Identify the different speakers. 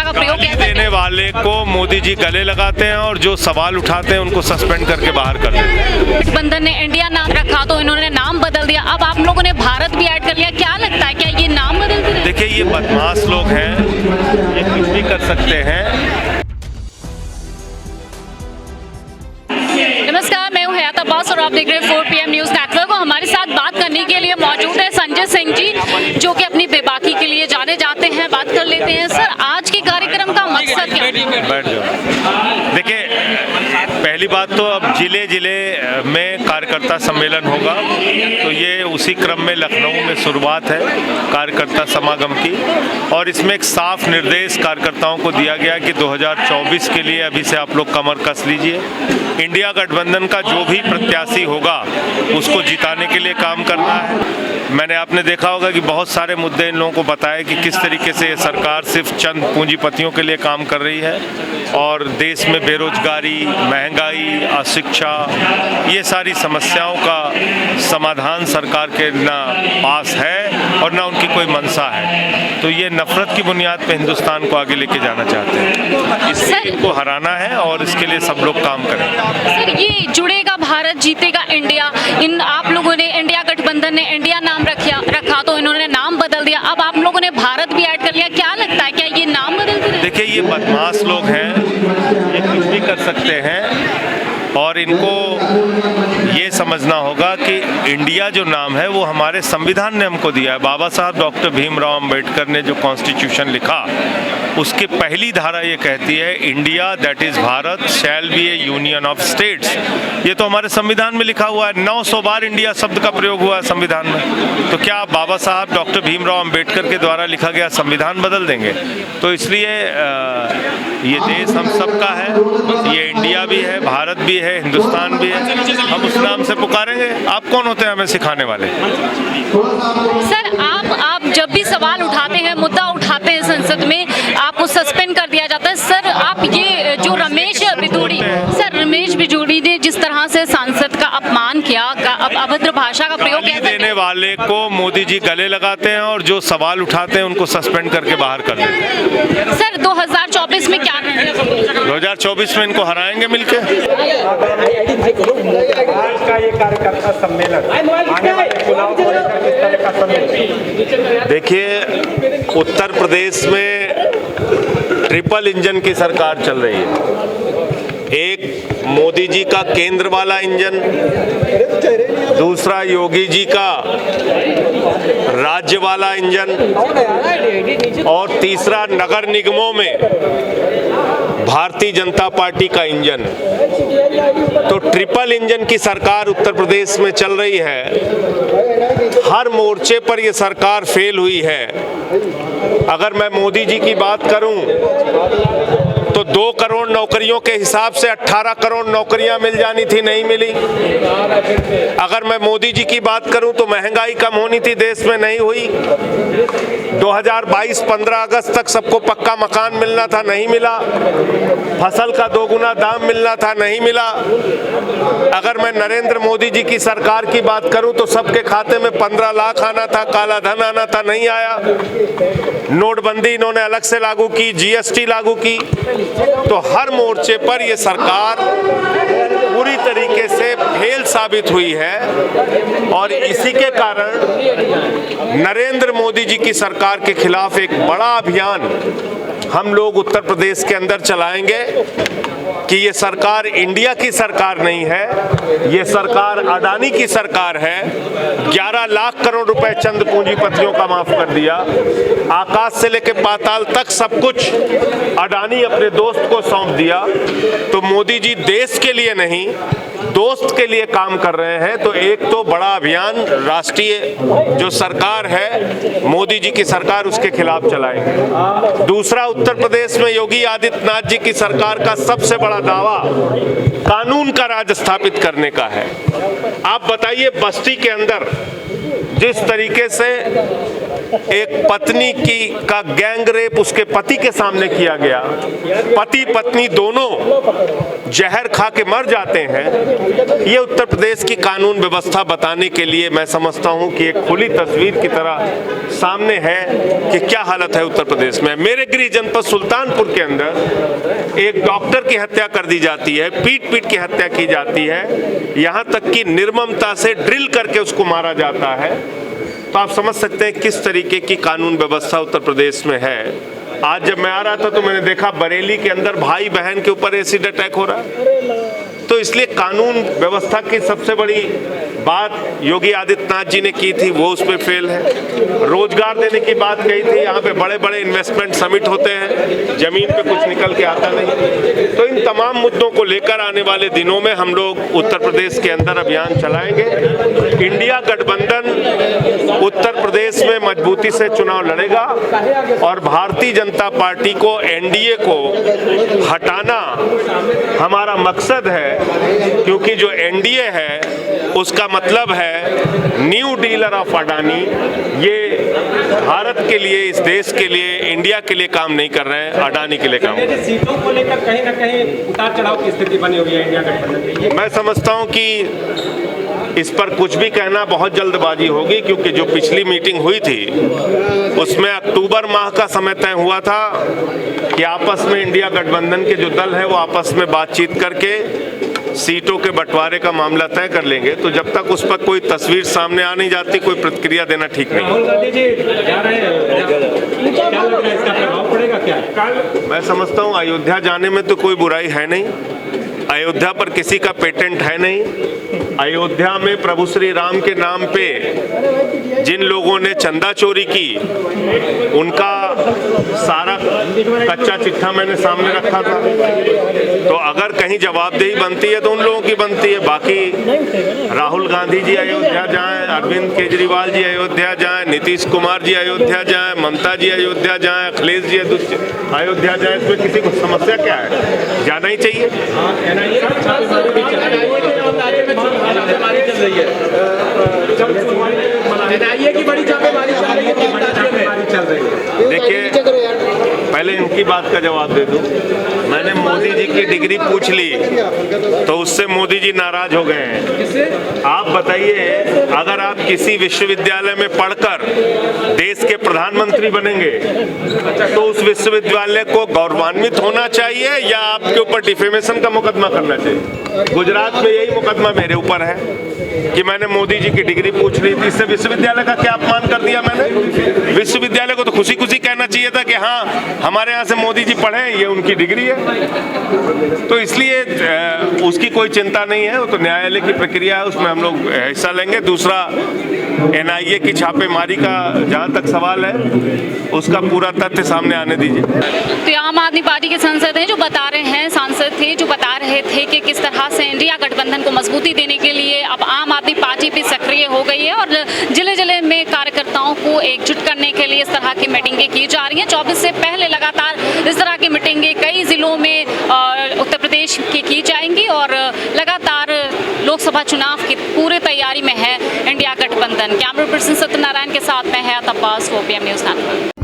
Speaker 1: का प्रयोग
Speaker 2: देने वाले को मोदी जी गले लगाते हैं और जो सवाल उठाते हैं उनको सस्पेंड करके बाहर कर देते हैं।
Speaker 1: गठबंधन ने इंडिया नाम रखा तो इन्होंने नाम बदल दिया, अब आप लोगों ने भारत भी ऐड कर लिया, क्या लगता है क्या ये नाम बदलते हैं?
Speaker 2: देखिए, ये बदमाश लोग हैं, ये कुछ भी कर सकते हैं।
Speaker 1: नमस्कार, मैं हूँ हयात अब्बास और आप देख रहे हैं 4 PM न्यूज़ नेटवर्क। हमारे साथ बात करने के लिए मौजूद है संजय सिंह जी, जो कि अपनी बेबाकी के लिए जाने जाते हैं। बात कर लेते हैं। सर, आज के कार्यक्रम का मकसद क्या है?
Speaker 2: बैठ जाओ। देखिए, पहली बात तो अब जिले जिले में कार्यकर्ता सम्मेलन होगा, तो ये उसी क्रम में लखनऊ में शुरुआत है कार्यकर्ता समागम की, और इसमें एक साफ निर्देश कार्यकर्ताओं को दिया गया कि 2024 के लिए अभी से आप लोग कमर कस लीजिए। इंडिया गठबंधन का जो भी प्रत्याशी होगा उसको जिताने के लिए काम करना है। आपने देखा होगा कि बहुत सारे मुद्दे इन लोगों को बताए कि किस तरीके से ये सरकार सिर्फ चंद पूंजीपतियों के लिए काम कर रही है और देश में बेरोजगारी, महंगाई, अशिक्षा, ये सारी समस्याओं का समाधान सरकार के ना पास है और ना उनकी कोई मंशा है। तो ये नफरत की बुनियाद पे हिंदुस्तान को आगे लेके जाना चाहते हैं, इसलिए इनको हराना है और इसके लिए सब लोग काम करें।
Speaker 1: सर, ये जुड़ेगा भारत, जीतेगा इंडिया, इन आप लोगों ने, इंडिया गठबंधन ने इंडिया नाम रखा तो इन्होंने नाम बदल दिया, अब आप लोगों ने भारत भी ऐड कर लिया, क्या लगता है क्या ये नाम बदलते हैं?
Speaker 2: देखिए, ये बदमाश लोग हैं, ये कुछ भी कर सकते हैं और इनको ये समझना होगा कि इंडिया जो नाम है वो हमारे संविधान ने हमको दिया है। बाबा साहब डॉक्टर भीमराव अंबेडकर ने जो कॉन्स्टिट्यूशन लिखा, उसकी पहली धारा ये कहती है, India that is Bharat shall be A union of states. ये तो हमारे संविधान में लिखा हुआ है। 900 बार इंडिया शब्द का प्रयोग हुआ है संविधान में। तो क्या आप बाबा साहब डॉक्टर भीमराव अंबेडकर के द्वारा लिखा गया संविधान बदल देंगे? तो इसलिए ये देश हम सबका है, ये इंडिया भी है, भारत भी है, हिंदुस्तान भी है, हम उस नाम से पुकारेंगे। आप कौन होते हैं हमें सिखाने वाले?
Speaker 1: सर, आप जब भी सवाल उठाते हैं, मुद्दा उठाते हैं संसद में, आपको सस्पेंड कर दिया जाता है। सर, आप ये जो रमेश बिजूड़ी ने जिस तरह से सांसद का अपमान किया, अभद्र भाषा का प्रयोग किया,
Speaker 2: देने वाले को मोदी जी गले लगाते हैं और जो सवाल उठाते हैं उनको सस्पेंड करके बाहर कर देते हैं।
Speaker 1: सर, 2024 में क्या करना है?
Speaker 2: 2024 में इनको हराएंगे मिलके। देखिए, उत्तर प्रदेश में ट्रिपल इंजन की सरकार चल रही है। एक मोदी जी का केंद्र वाला इंजन, दूसरा योगी जी का राज्य वाला इंजन, और तीसरा नगर निगमों में भारतीय जनता पार्टी का इंजन। तो ट्रिपल इंजन की सरकार उत्तर प्रदेश में चल रही है। हर मोर्चे पर यह सरकार फेल हुई है। अगर मैं मोदी जी की बात करूं तो 2 करोड़ नौकरियों के हिसाब से 18 करोड़ नौकरियां मिल जानी थी, नहीं मिली। अगर मैं मोदी जी की बात करूं तो महंगाई कम होनी थी, देश में नहीं हुई। 2022 15 अगस्त तक सबको पक्का मकान मिलना था, नहीं मिला। फसल का 2 गुना दाम मिलना था, नहीं मिला। अगर मैं नरेंद्र मोदी जी की सरकार की बात करूं तो सबके खाते में 15 लाख आना था, काला धन आना था, नहीं आया। नोटबंदी इन्होंने अलग से लागू की, GST लागू की। तो हर मोर्चे पर यह सरकार पूरी तरीके से फेल साबित हुई है और इसी के कारण नरेंद्र मोदी जी की सरकार के खिलाफ एक बड़ा अभियान हम लोग उत्तर प्रदेश के अंदर चलाएंगे कि ये सरकार इंडिया की सरकार नहीं है, ये सरकार अडानी की सरकार है। 11 लाख करोड़ रुपए चंद पूंजीपतियों का माफ कर दिया। आकाश से लेकर पाताल तक सब कुछ अडानी अपने दोस्त को सौंप दिया। तो मोदी जी देश के लिए नहीं, दोस्त के लिए काम कर रहे हैं। तो एक तो बड़ा अभियान राष्ट्रीय जो सरकार है, मोदी जी की सरकार, उसके खिलाफ चलाएंगे। दूसरा, उत्तर प्रदेश में योगी आदित्यनाथ जी की सरकार का सबसे बड़ा दावा कानून का राज स्थापित करने का है। आप बताइए, बस्ती के अंदर जिस तरीके से एक पत्नी का गैंग रेप उसके पति के सामने किया गया, पति पत्नी दोनों जहर खा के मर जाते हैं। ये उत्तर प्रदेश की कानून व्यवस्था बताने के लिए मैं समझता हूं कि एक खुली तस्वीर की तरह सामने है कि क्या हालत है उत्तर प्रदेश में। मेरे गृह जनपद सुल्तानपुर के अंदर एक डॉक्टर की हत्या कर दी जाती है, पीट पीट की हत्या की जाती है, यहां तक कि निर्ममता से ड्रिल करके उसको मारा जाता है। तो आप समझ सकते हैं किस तरीके की कानून व्यवस्था उत्तर प्रदेश में है। आज जब मैं आ रहा था तो मैंने देखा बरेली के अंदर भाई बहन के ऊपर एसिड अटैक हो रहा है। तो इसलिए कानून व्यवस्था की सबसे बड़ी बात योगी आदित्यनाथ जी ने की थी, वो उस पर फेल है। रोजगार देने की बात कही थी, यहाँ पे बड़े बड़े इन्वेस्टमेंट समिट होते हैं, जमीन पे कुछ निकल के आता नहीं। तो इन तमाम मुद्दों को लेकर आने वाले दिनों में हम लोग उत्तर प्रदेश के अंदर अभियान चलाएंगे। इंडिया गठबंधन उत्तर प्रदेश में मजबूती से चुनाव लड़ेगा और भारतीय जनता पार्टी को, एनडीए को हटाना हमारा मकसद है, क्योंकि जो एनडीए है उसका मतलब है न्यू डीलर ऑफ अडानी। ये भारत के लिए, इस देश के लिए, इंडिया के लिए काम नहीं कर रहे हैं, अडानी के लिए काम कर रहे हैं।
Speaker 3: सीटों को लेकर कहीं ना कहीं उतार चढ़ाव की स्थिति बनी हुई है इंडिया गठबंधन में।
Speaker 2: मैं समझता हूं कि इस पर कुछ भी कहना बहुत जल्दबाजी होगी, क्योंकि जो पिछली मीटिंग हुई थी उसमें अक्टूबर माह का समय तय हुआ था कि आपस में इंडिया गठबंधन के जो दल है वो आपस में बातचीत करके सीटों के बंटवारे का मामला तय कर लेंगे। तो जब तक उस पर कोई तस्वीर सामने आ नहीं जाती, कोई प्रतिक्रिया देना ठीक नहीं।
Speaker 3: राहुल गांधी जी जा रहे हैं, क्या लग रहा है इसका प्रभाव पड़ेगा क्या?
Speaker 2: मैं समझता हूँ अयोध्या जाने में तो कोई बुराई है नहीं, अयोध्या पर किसी का पेटेंट है नहीं। अयोध्या में प्रभु श्री राम के नाम पे जिन लोगों ने चंदा चोरी की, उनका सारा कच्चा चिट्ठा मैंने सामने रखा था। तो अगर कहीं जवाबदेही बनती है तो उन लोगों की बनती है। बाकी राहुल गांधी जी अयोध्या जाएं, अरविंद केजरीवाल जी अयोध्या जाएं, नीतीश कुमार जी अयोध्या जाएं, ममता जी अयोध्या जाएं, अखिलेश जी अयोध्या जाएं, इसमें किसी को समस्या क्या है? जाना ही चाहिए। देखिए, पहले इनकी बात का जवाब दे दूं। मैंने मोदी जी की डिग्री पूछ ली तो उससे मोदी जी नाराज हो गए हैं। आप बताइए, अगर आप किसी विश्वविद्यालय में पढ़कर देश के प्रधानमंत्री बनेंगे तो उस विश्वविद्यालय को गौरवान्वित होना चाहिए या आपके ऊपर डिफेमेशन का मुकदमा करना चाहिए? गुजरात में यही मुकदमा मेरे ऊपर है कि मैंने मोदी जी की डिग्री पूछ ली थी। इससे विश्वविद्यालय का क्या अपमान कर दिया मैंने? विश्वविद्यालय को तो खुशी खुशी कहना चाहिए था कि हाँ, हमारे यहाँ से मोदी जी पढ़े, ये उनकी डिग्री है। तो इसलिए उसकी कोई चिंता नहीं है, वो तो न्यायालय की प्रक्रिया है, उसमें हम लोग हिस्सा लेंगे। दूसरा, एनआईए की छापेमारी का जहाँ तक सवाल है, उसका पूरा तथ्य सामने आने दीजिए।
Speaker 1: तो आम आदमी पार्टी के सांसद हैं जो बता रहे हैं, सांसद थे जो बता रहे थे कि किस तरह से इंडिया गठबंधन को मजबूती देने के लिए अब आम आदमी पार्टी भी सक्रिय हो गई है और जिले जिले में कार्यकर्ताओं को एकजुट करने के लिए इस तरह की मीटिंगें की जा रही हैं। 24 से पहले लगातार इस तरह की मीटिंगें कई जिलों में उत्तर प्रदेश की जाएंगी और लगातार लोकसभा चुनाव की पूरी तैयारी में है इंडिया गठबंधन। कैमरा पर्सन सत्यनारायण के साथ मैं हयात अब्बास, OPM न्यूज़ नेटवर्क।